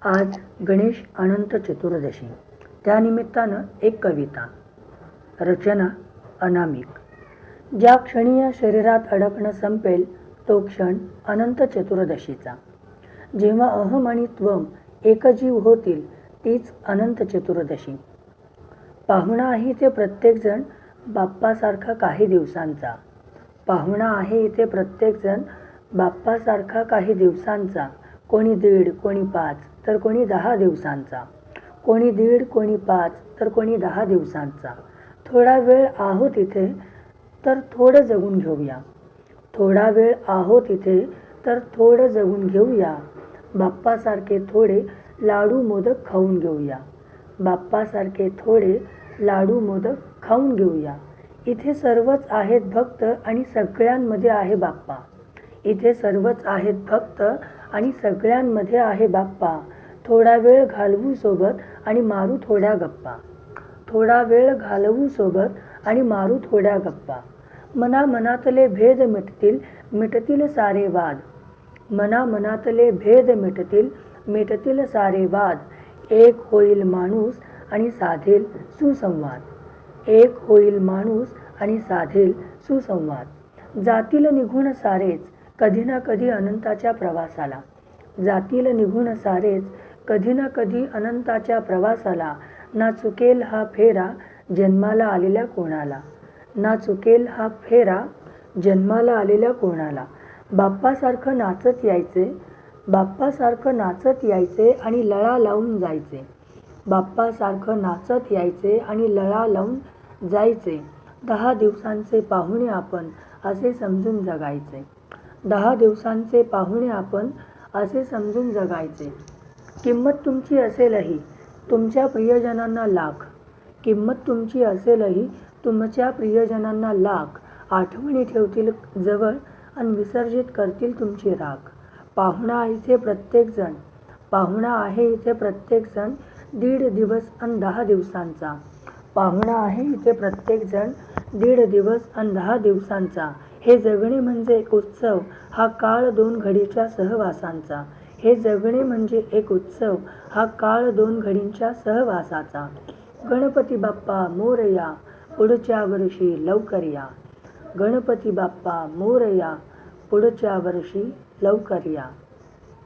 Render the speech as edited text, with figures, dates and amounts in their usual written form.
आज गणेश अनंत चतुर्दशी, त्यानिमित्तानं एक कविता. रचना अनामिक. ज्या क्षणी या शरीरात अडकणं संपेल तो क्षण अनंत चतुर्दशीचा. जेव्हा अहम आणि त्वम एकजीव होतील तीच अनंत चतुर्दशी. पाहुणा आहे इथे प्रत्येकजण बाप्पासारखा काही दिवसांचा. पाहुणा आहे इथे प्रत्येकजण बाप्पासारखा काही दिवसांचा. कोणी 1.5, कोणी 5 तर कोणी 10 दिवसांचा. कोणी 1.5, कोणी 5 तर कोणी 10 दिवसांचा. थोडा वेळ आहोत इथे तर थोडं जगून घेऊया. थोडा वेळ आहोत इथे तर थोडं जगून घेऊया. बाप्पासारखे थोडे लाडू मोदक खाऊन घेऊया. बाप्पासारखे थोडे लाडू मोदक खाऊन घेऊया. इथे सर्वच आहेत भक्त आणि सगळ्यांमध्ये आहे बाप्पा. इथे सर्वच आहेत भक्त आणि सगळ्यांमध्ये आहे बाप्पा. थोडा वेळ घालवू सोबत आणि मारू थोड्या गप्पा. थोडा वेळ घालवू सोबत आणि मारू थोड्या गप्पा. मनामनातले भेद मिटतील, मिटतील सारे वाद. मनामनातले भेद मिटतील, मिटतील सारे वाद. एक होईल माणूस आणि साधेल सुसंवाद. एक होईल माणूस आणि साधेल सुसंवाद. जातील निघून सारेच कधी ना कधी अनंताच्या प्रवासाला. जातील निघून सारेच कधी ना कधी अनंताच्या प्रवासाला. ना चुकेल हा फेरा जन्माला आलेल्या कोणाला. ना चुकेल हा फेरा जन्माला आलेल्या कोणाला. बाप्पासारखं नाचत यायचे, बाप्पासारखं नाचत यायचे आणि लळा लावून जायचे. बाप्पासारखं नाचत यायचे आणि लळा लावून जायचे. 10 दिवसांचे पाहुणे आपण असे समजून जगायचे. 10 दिवसांचे पाहुणे आपण असे समजून जगायचे. किंमत तुमची असेलही तुमच्या प्रियजनांना लाख. किंमत तुमची असेलही तुमच्या प्रियजनांना लाख. आठवणी ठेवतील जवळ आणि विसर्जित करतील तुमची राख. पाहुणा इथे प्रत्येकजण, पाहुणा आहे इथे प्रत्येकजण 1.5 दिवस आणि 10 दिवसांचा. पाहुणा आहे इथे प्रत्येकजण 1.5 दिवस आणि 10 दिवसांचा. हे जगणे म्हणजे एक उत्सव, हा काळ 2 घडीच्या सहवासांचा. हे जगणे म्हणजे एक उत्सव, हा काळ 2 घडींच्या सहवासाचा. गणपती बाप्पा मोरया, पुढच्या वर्षी लवकर या. गणपती बाप्पा मोरया, पुढच्या वर्षी लवकर या.